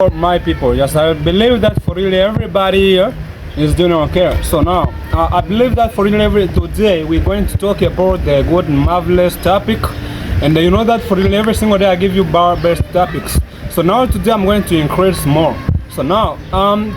For my people, yes, I believe that for really everybody here is doing okay. So now, I believe that for really today we're going to talk about the good and marvelous topic, and you know that for really every single day I give you best topics. So now today I'm going to increase more. So now,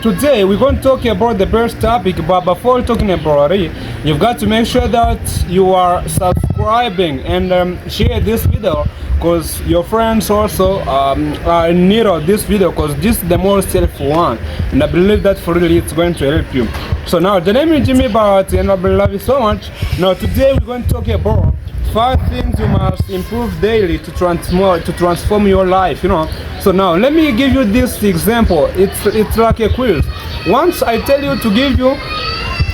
today we're going to talk about the best topic, but before talking about it, you've got to make sure that you are subscribing and share this video, because your friends also are in need of this video, because this is the most helpful one, and I believe that for really it's going to help you. So now, the name is Jimmy Barrett, and I love you so much. Now today we're going to talk about 5 things you must improve daily to transform your life, you know. So now let me give you this example. It's like a quiz. Once I tell you to give you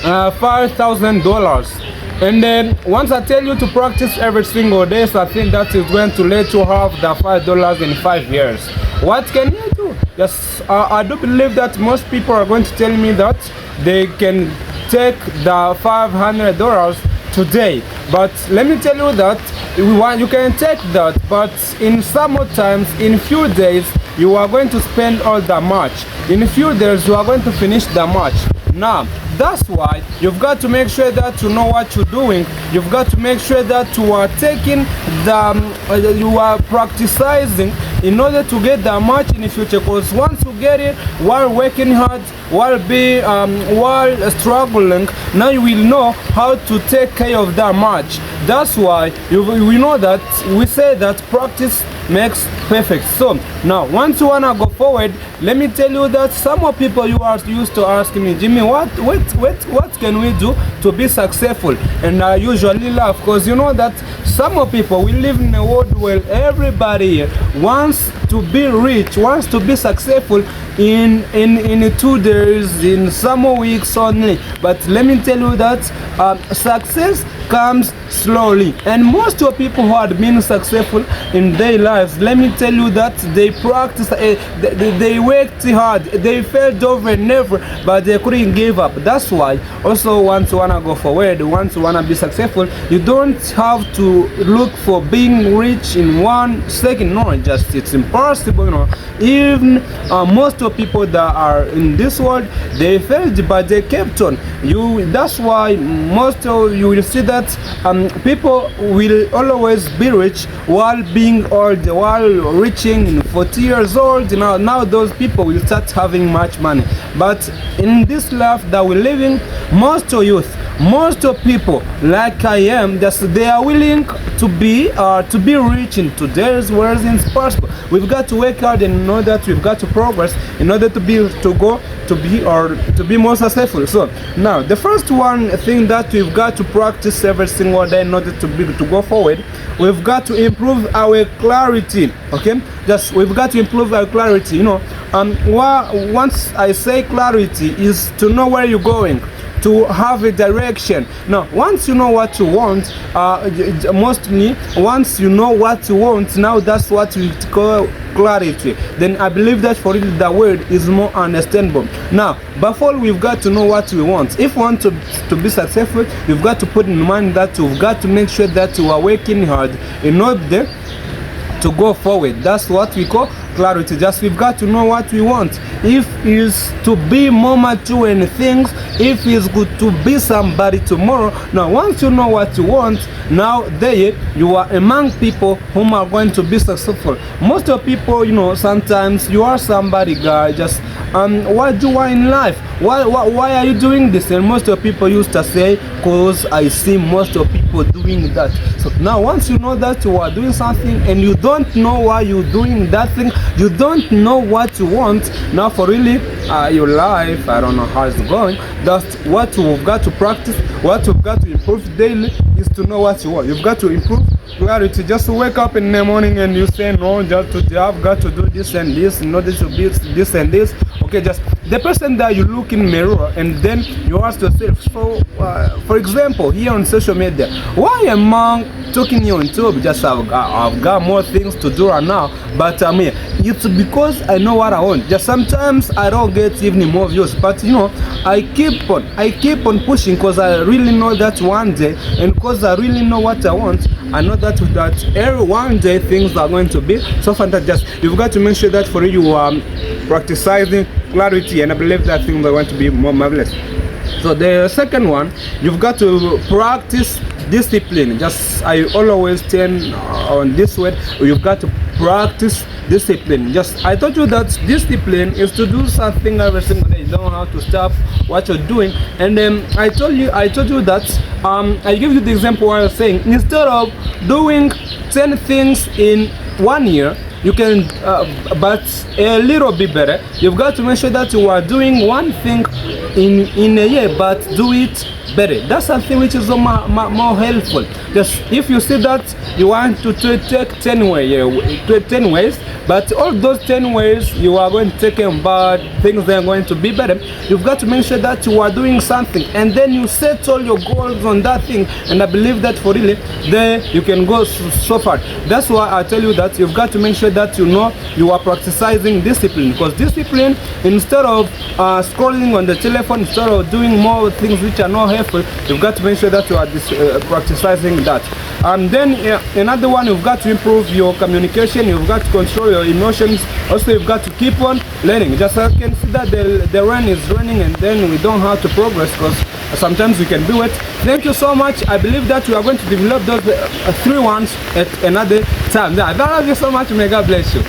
$5,000, and then once I tell you to practice every single day, so I think that is going to let you have the $5 in 5 years. What can you do? Yes, I do believe that most people are going to tell me that they can take the $500 today, but let me tell you that you can take that, but in sometimes in few days you are going to spend all that much. In a few days you are going to finish that much. Now that's why you've got to make sure that you know what you're doing. You've got to make sure that you are taking the you are practicing in order to get that much in the future, because once you get it while working hard, while struggling, now you will know how to take care of that much. That's why we know that we say that practice makes perfect. So now once you wanna go forward, let me tell you that some of people you are used to asking me, Jimmy, what can we do to be successful? And I usually laugh, because you know that some of people, we live in a world where everybody wants to be rich, wants to be successful in 2 days, in some weeks only. But let me tell you that success comes slowly, and most of people who have been successful in their lives, let me tell you that they practice, they worked hard, they failed over and over, but they couldn't give up. That's why also once you wanna go forward, once you wanna be successful, you don't have to look for being rich in 1 second. No, just it's impossible, you know. Even most of people that are in this world, they failed, but they kept on. That's why most of you will see that people will always be rich while being old, while reaching 40 years old. Now those people will start having much money. But in this life that we're living, most of youth, most of people like I am, they are willing to be rich in today's world. It's possible. We've got to work hard and know that we've got to progress in order to be more successful. So now the first one thing that we've got to practice every single day in order to go forward, we've got to improve our clarity. Okay, we've got to improve our clarity. You know, once I say clarity is to know where you're going, to have a direction. Now once you know what you want, mostly once you know what you want, now that's what we call clarity. Then I believe that for it the word is more understandable. Now before we've got to know what we want. If we want to be successful, you've got to put in mind that you've got to make sure that you are working hard in order to go forward. That's what we call clarity. We've got to know what we want. If it's to be more mature in things, if it's good to be somebody tomorrow. Now once you know what you want, now there you are among people whom are going to be successful. Most of people, you know, sometimes you are somebody guy, just what do you want in life? Why are you doing this? And most of people used to say, cause I see most of people doing that. So now once you know that you are doing something and you don't know why you're doing that thing, you don't know what you want, now for really your life, I don't know how it's going. That's what you've got to practice, what you've got to improve daily is to know what you want. You've got to improve clarity. Just wake up in the morning and you say, no, just today I've got to do this and this in order to be this and this. Okay, just the person that you look in the mirror and then you ask yourself, so for example here on social media, why among talking here on YouTube. Just I've got more things to do right now, but I'm here. It's because I know what I want. Just sometimes I don't get even more views, but you know, I keep on pushing because I really know that one day, and because I really know what I want, I know that every one day things are going to be so fantastic. Just you've got to make sure that for you are practicing clarity, and I believe that things are going to be more marvelous. So the second one, you've got to practice discipline. Just I always turn on this word. You've got to practice discipline. Just I told you that discipline is to do something every single day. You don't have to stop what you're doing. And then I told you that I give you the example where I was saying instead of doing 10 things in 1 year, you can but a little bit better. You've got to make sure that you are doing one thing in a year, but do it better. That's something which is more helpful. Just if you see that you want to take 10 ways, but all those 10 ways you are going to take them, but things that are going to be better, you've got to make sure that you are doing something, and then you set all your goals on that thing, and I believe that for really there you can go so far. That's why I tell you that you've got to make sure that you know you are practicing discipline, because discipline, instead of scrolling on the telephone, instead of doing more things which are not helpful, you've got to make sure that you are practicing that. And then another one, you've got to improve your communication, you've got to control your emotions. Also, you've got to keep on learning. Just I can see that the rain is raining, and then we don't have to progress because sometimes we can do it. Thank you so much. I believe that we are going to develop those 3 ones at another time. I love you so much. May God bless you.